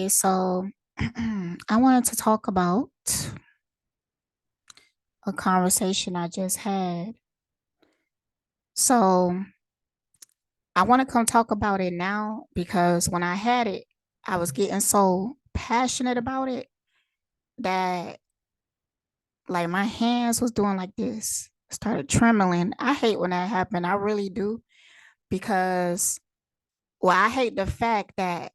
Okay, so I wanted to talk about a conversation I just had. So I want to come talk about it now because when I had it, I was getting so passionate about it that like my hands was doing like this, started trembling. I hate when that happened. I really do because well, I hate the fact that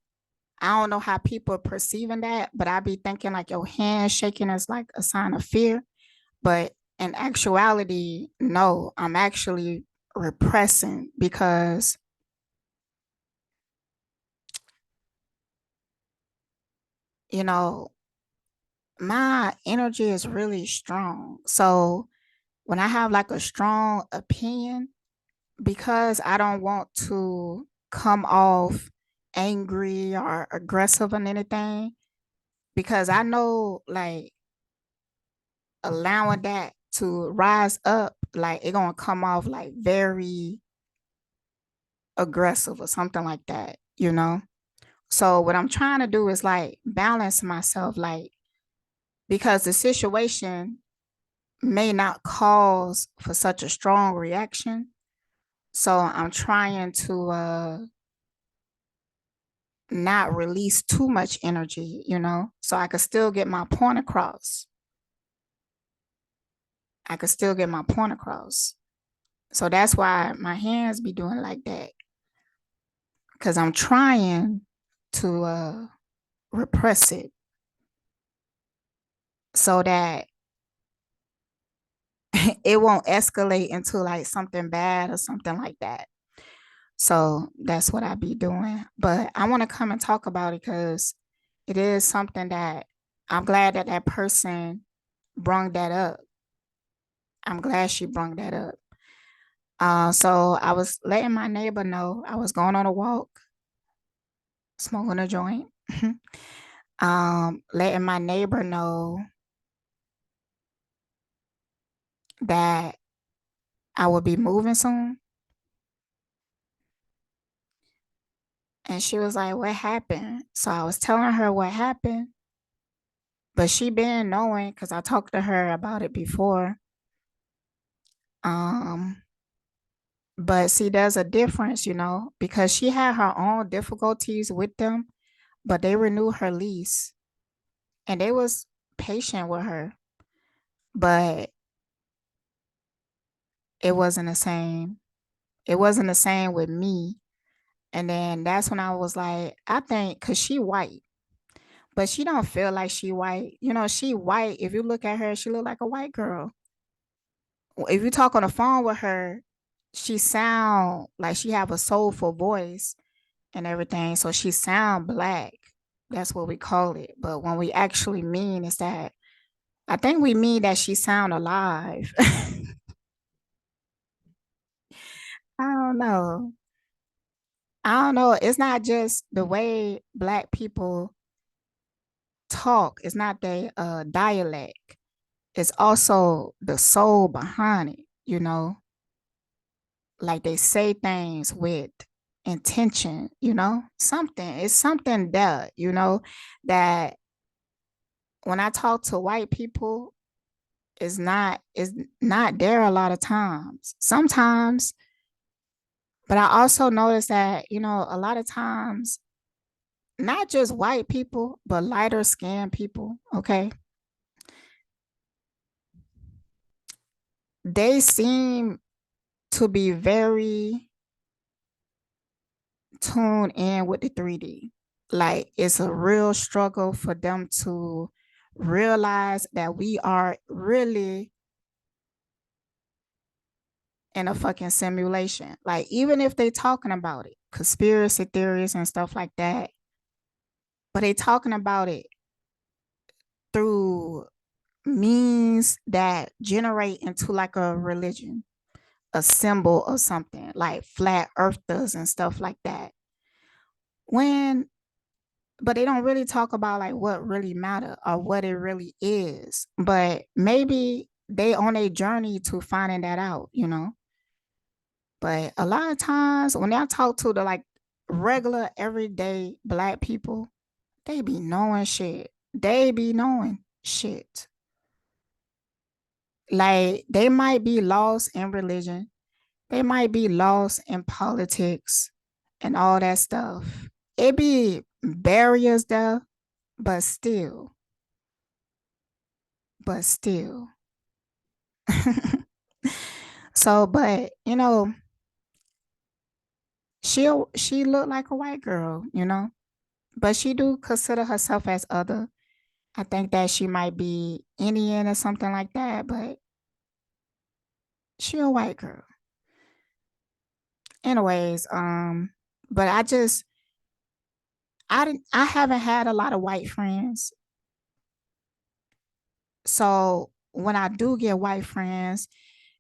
I don't know how people are perceiving that, but I be thinking like your hand shaking is like a sign of fear. But in actuality, no, I'm actually repressing because, you know, my energy is really strong. So when I have like a strong opinion, because I don't want to come off angry or aggressive on anything, because I know like allowing that to rise up, like it gonna come off like very aggressive or something like that, you know? So what I'm trying to do is like balance myself, like because the situation may not cause for such a strong reaction. So I'm trying to not release too much energy, so I could still get my point across. I could still get my point across. So that's why my hands be doing like that. Cause I'm trying to repress it so that it won't escalate into like something bad or something like that. So that's what I be doing. But I want to come and talk about it because it is something that I'm glad that that person brung that up. I'm glad she brung that up. So I was letting my neighbor know I was going on a walk, smoking a joint. Letting my neighbor know that I would be moving soon. And she was like, "What happened?" So I was telling her what happened, but she been knowing because I talked to her about it before. Um, but see, there's a difference, because she had her own difficulties with them, but they renewed her lease and they was patient with her, but it wasn't the same. It wasn't the same with me. And then that's when I was like, I think because she white, but she don't feel like she white. She white. If you look at her, she look like a white girl. If you talk on the phone with her, she sound like she have a soulful voice and everything. So she sound black. That's what we call it. But when we actually mean is that I think we mean that she sound alive. I don't know. I don't know. It's not just the way black people talk. It's not their dialect. It's also the soul behind it. Like they say things with intention. Something. It's something that when I talk to white people, is not there a lot of times. Sometimes, but I also notice that, a lot of times, not just white people, but lighter skinned people, okay? They seem to be very tuned in with the 3D. Like it's a real struggle for them to realize that we are really in a fucking simulation. Like even if they talking about it, conspiracy theories and stuff like that, but they talking about it through means that generate into like a religion, a symbol or something, like flat earthers and stuff like that. When but they don't really talk about like what really matter or what it really is. But maybe they on a journey to finding that out. But a lot of times when I talk to the like regular everyday black people, They be knowing shit. They be knowing shit. Like they might be lost in religion. They might be lost in politics and all that stuff. It be barriers there, but still, but still. So, but she looked like a white girl, but she do consider herself as other. I think that she might be Indian or something like that, but she a white girl. Anyways, but I haven't had a lot of white friends. So when I do get white friends,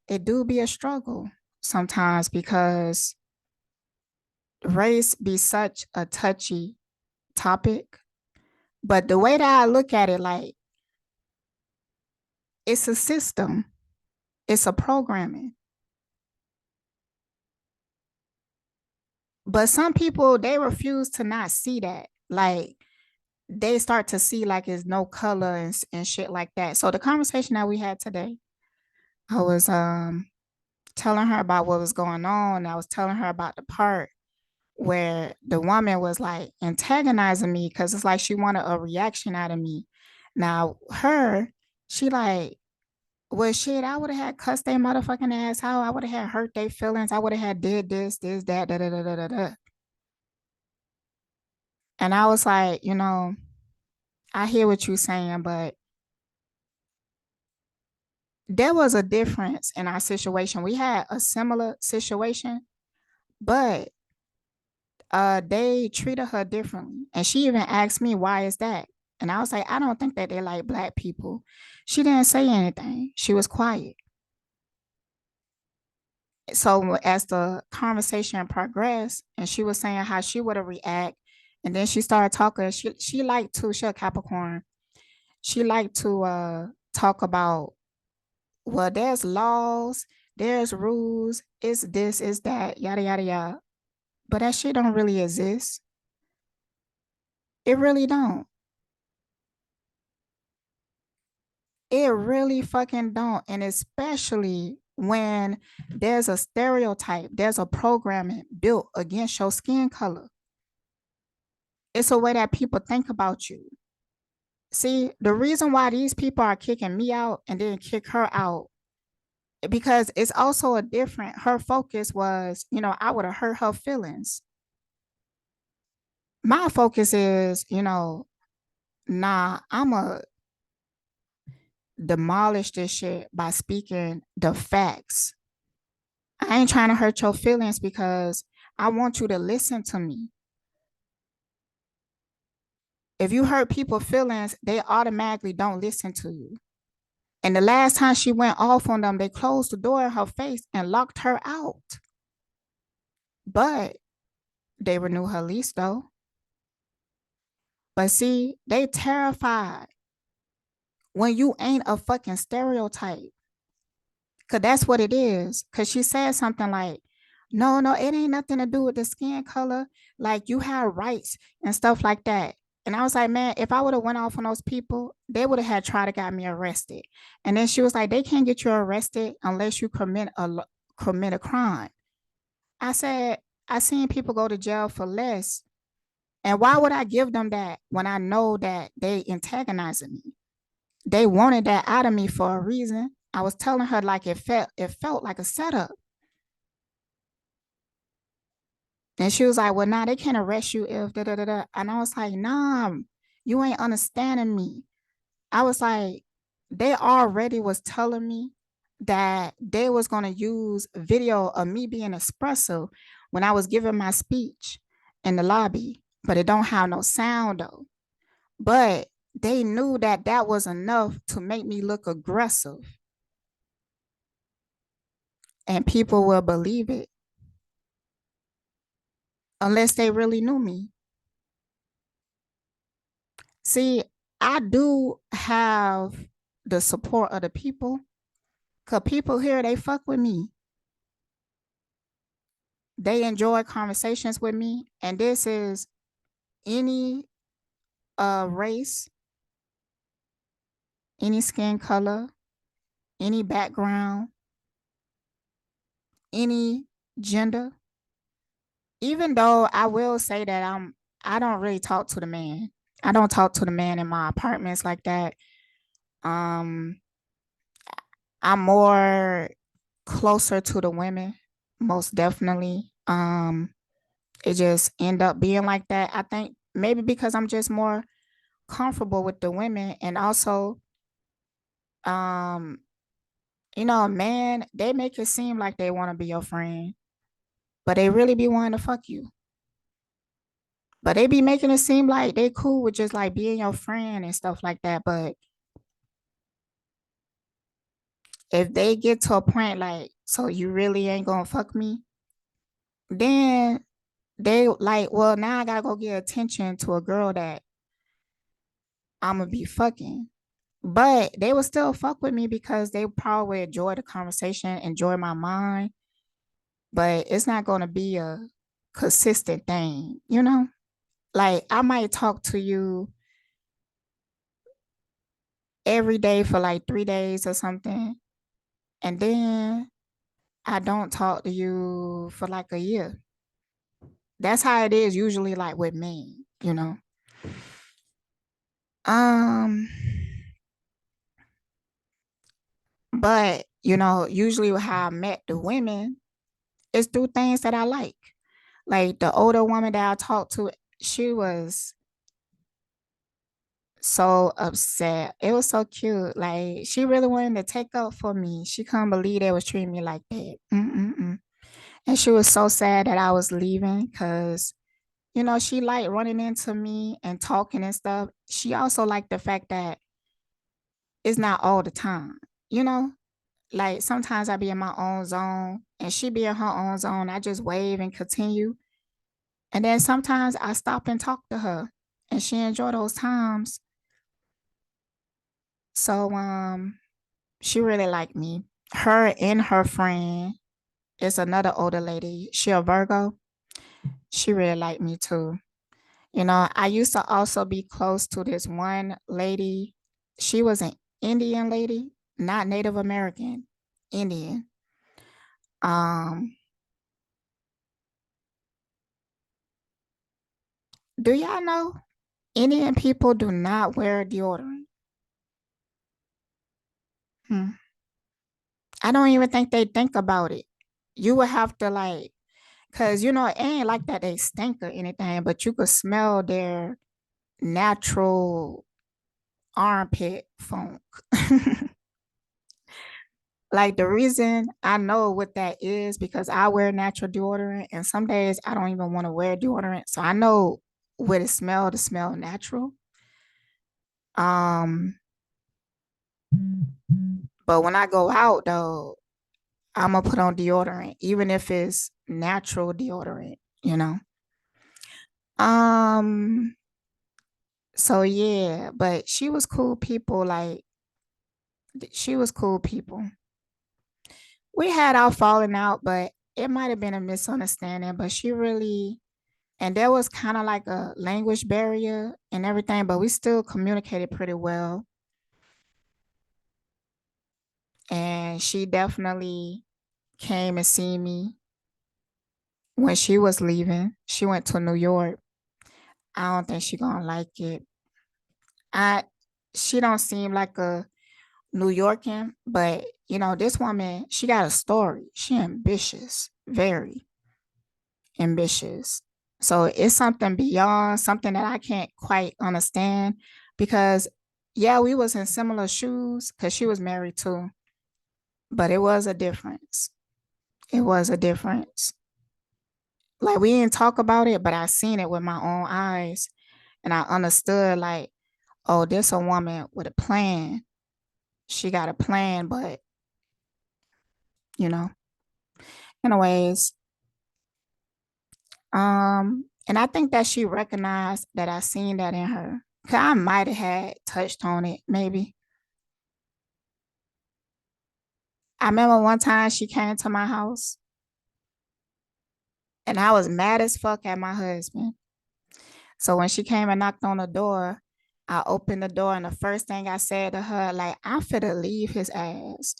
it do be a struggle sometimes because race be such a touchy topic. But the way that I look at it, like it's a system, it's a programming. But some people they refuse to not see that. Like they start to see like it's no color and shit like that. So the conversation that we had today, I was telling her about what was going on. I was telling her about the part where the woman was like antagonizing me because it's like she wanted a reaction out of me. Now she like, well shit, I would have had cussed their motherfucking ass out. I would have had hurt their feelings. I would have had did this, that, da da da da da da. And I was like, I hear what you're saying, but there was a difference in our situation. We had a similar situation, but they treated her differently. And she even asked me, why is that? And I was like, I don't think that they like black people. She didn't say anything. She was quiet. So as the conversation progressed and she was saying how she would have react, and then she started talking. She liked to, she a Capricorn. She liked to talk about, well, there's laws, there's rules, it's this, it's that, yada yada yada. But that shit don't really exist. It really don't. It really fucking don't. And especially when there's a stereotype, there's a programming built against your skin color. It's a way that people think about you. See, the reason why these people are kicking me out and then kick her out, because it's also a different, her focus was, I would have hurt her feelings. My focus is, nah, I'm a demolish this shit by speaking the facts. I ain't trying to hurt your feelings because I want you to listen to me. If you hurt people's feelings, they automatically don't listen to you. And the last time she went off on them, they closed the door in her face and locked her out. But they renew her lease though. But see, they terrified when you ain't a fucking stereotype. Cause that's what it is. Cause she said something like, no, it ain't nothing to do with the skin color. Like you have rights and stuff like that. And I was like, man, if I would have went off on those people, they would have had tried to got me arrested. And then she was like, they can't get you arrested unless you commit a crime. I said, I seen people go to jail for less. And why would I give them that when I know that they antagonizing me? They wanted that out of me for a reason. I was telling her like it felt like a setup. And she was like, well, nah, they can't arrest you if da da da da. And I was like, nah, you ain't understanding me. I was like, they already was telling me that they was gonna use video of me being espresso when I was giving my speech in the lobby, but it don't have no sound though. But they knew that that was enough to make me look aggressive, and people will believe it unless they really knew me. See, I do have the support of the people because people here, they fuck with me. They enjoy conversations with me. And this is any race, any skin color, any background, any gender. Even though I will say that I don't really talk to the man. I don't talk to the man in my apartments like that. Um, I'm more closer to the women, most definitely. It just end up being like that. I think maybe because I'm just more comfortable with the women, and also, um, man, they make it seem like they want to be your friend, but they really be wanting to fuck you. But they be making it seem like they cool with just like being your friend and stuff like that. But if they get to a point like, so you really ain't gonna fuck me, then they like, well, now I gotta go get attention to a girl that I'm gonna be fucking. But they will still fuck with me because they probably enjoy the conversation, enjoy my mind. But it's not gonna be a consistent thing, you know? Like I might talk to you every day for like 3 days or something, and then I don't talk to you for like a year. That's how it is usually like with me, you know. Um, but usually how I met the women is through things that I like. Like the older woman that I talked to, she was so upset. It was so cute. Like she really wanted to take up for me. She couldn't believe they was treating me like that. Mm-mm-mm. And she was so sad that I was leaving because she liked running into me and talking and stuff. She also liked the fact that it's not all the time, you know? Like sometimes I be in my own zone and she be in her own zone. I just wave and continue. And then sometimes I stop and talk to her and she enjoy those times. So she really liked me. Her and her friend is another older lady. She a Virgo. She really liked me too. I used to also be close to this one lady. She was an Indian lady, not Native American, Indian. Um, do y'all know Indian people do not wear deodorant? Hmm. I don't even think they think about it. You would have to like, cause it ain't like that they stink or anything, but you could smell their natural armpit funk. Like the reason I know what that is because I wear natural deodorant and some days I don't even want to wear deodorant. So I know what it smell to smell natural. Um, but when I go out though, I'm gonna put on deodorant, even if it's natural deodorant, you know. Um, so yeah, but she was cool people, like she was cool people. We had our falling out, but it might have been a misunderstanding, but she really and there was kind of like a language barrier and everything, but we still communicated pretty well. And she definitely came and see me when she was leaving. She went to New York. I don't think she gonna like it. I she don't seem like a New Yorkan, but this woman, she got a story. She ambitious, very ambitious. So it's something beyond something that I can't quite understand because yeah, we was in similar shoes because she was married too, but it was a difference. It was a difference. Like we didn't talk about it, but I seen it with my own eyes and I understood like, oh, this a woman with a plan. She got a plan, but you know, anyways, and I think that she recognized that I seen that in her. Cause I might have had touched on it, maybe. I remember one time she came to my house and I was mad as fuck at my husband. So when she came and knocked on the door, I opened the door and the first thing I said to her, like, I'm finna leave his ass.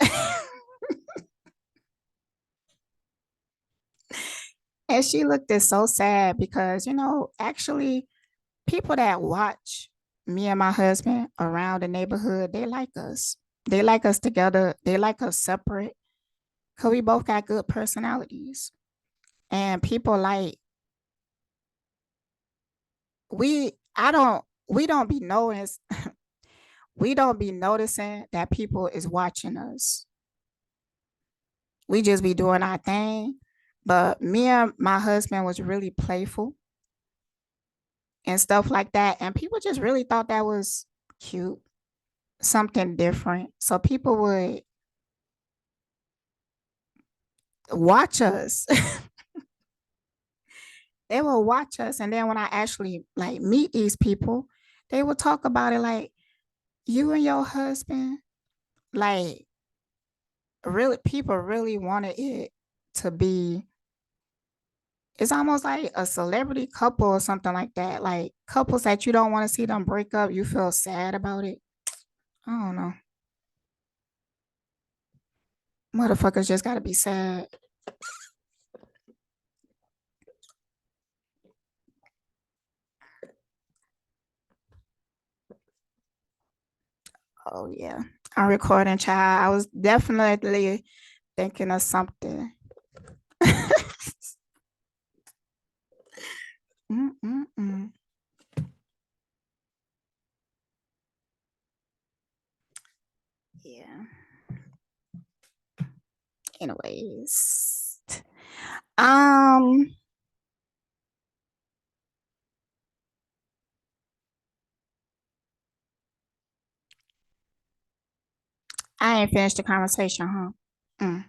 And she looked it so sad because, actually people that watch me and my husband around the neighborhood, they like us. They like us together. They like us separate because we both got good personalities. And people like, we don't be knowing, we don't be noticing that people is watching us. We just be doing our thing. But me and my husband was really playful and stuff like that. And people just really thought that was cute, something different. So people would watch us. They will watch us. And then when I actually like meet these people, they will talk about it like, you and your husband, like, really, people really wanted it to be, it's almost like a celebrity couple or something like that. Like couples that you don't want to see them break up, you feel sad about it. I don't know. Motherfuckers just gotta be sad. Oh yeah. I'm recording, child. I was definitely thinking of something. Mm-mm-mm. Yeah. Anyways. Um, I ain't finished the conversation, huh? Mm.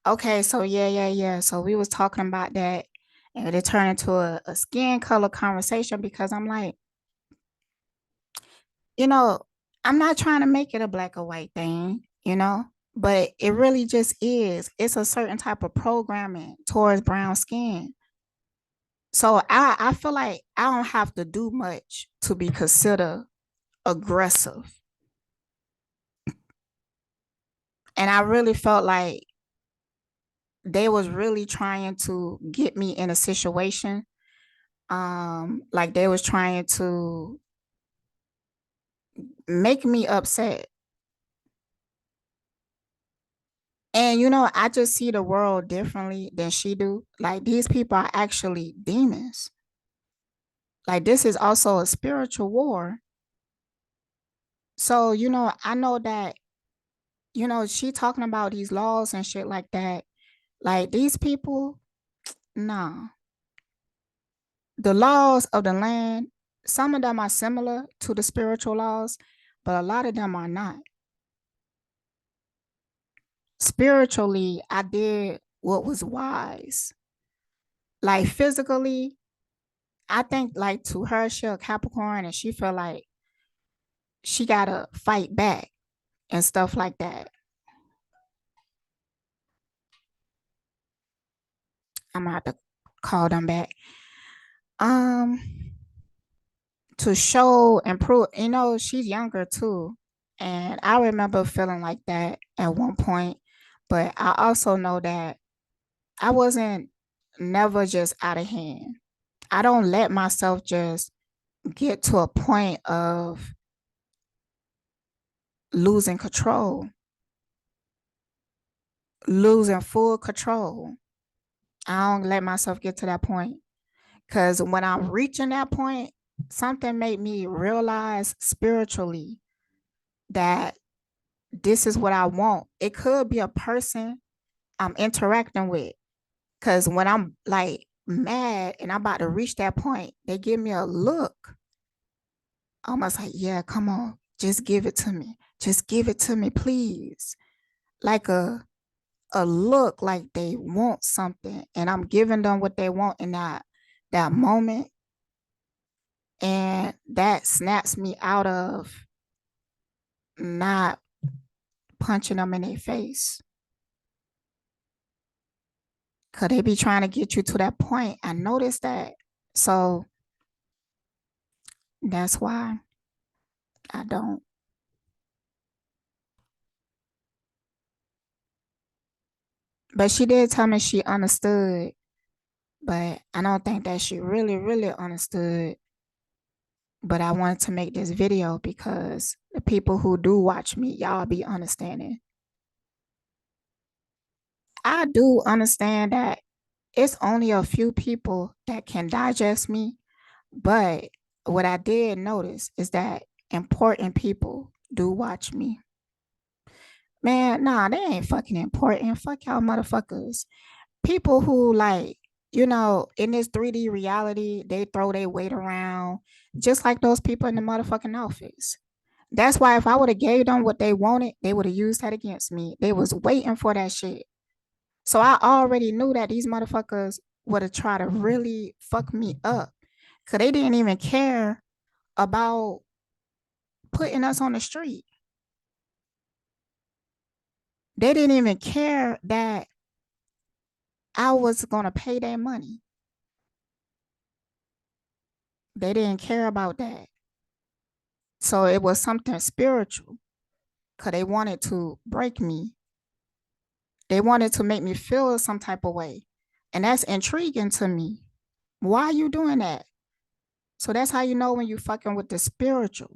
Okay, so yeah. So we was talking about that and it turned into a skin color conversation because I'm like, you know, I'm not trying to make it a black or white thing, but it really just is. It's a certain type of programming towards brown skin. So I feel like I don't have to do much to be considered aggressive. And I really felt like they was really trying to get me in a situation. Like they was trying to make me upset. And I just see the world differently than she do. Like these people are actually demons. Like this is also a spiritual war. So, I know that, she talking about these laws and shit like that. Like these people, nah. The laws of the land, some of them are similar to the spiritual laws, but a lot of them are not. Spiritually, I did what was wise. Like physically, I think like to her, she a Capricorn and she feel like she gotta fight back and stuff like that. I'm gonna have to call them back. Um, to show and prove, she's younger too. And I remember feeling like that at one point. But I also know that I wasn't never just out of hand. I don't let myself just get to a point of losing control, losing full control. I don't let myself get to that point. Because when I'm reaching that point, something made me realize spiritually that this is what I want. It could be a person I'm interacting with. Because when I'm like mad and I'm about to reach that point, they give me a look almost like, yeah, come on, just give it to me. Just give it to me, please. Like a look like they want something and I'm giving them what they want in that moment. And that snaps me out of not punching them in their face. Cause they be trying to get you to that point. I noticed that. So that's why. I don't. But she did tell me she understood, but I don't think that she really, really understood. But I wanted to make this video because the people who do watch me, y'all be understanding. I do understand that it's only a few people that can digest me, but what I did notice is that important people do watch me. Man, nah, they ain't fucking important. Fuck y'all motherfuckers. People who like, in this 3D reality, they throw their weight around, just like those people in the motherfucking office. That's why if I would have gave them what they wanted, they would have used that against me. They was waiting for that shit. So I already knew that these motherfuckers would have tried to really fuck me up. Cause they didn't even care about putting us on the street. They didn't even care that I was gonna pay their money. They didn't care about that. So it was something spiritual. Cause they wanted to break me. They wanted to make me feel some type of way. And that's intriguing to me. Why are you doing that? So that's how you know when you fucking with the spiritual.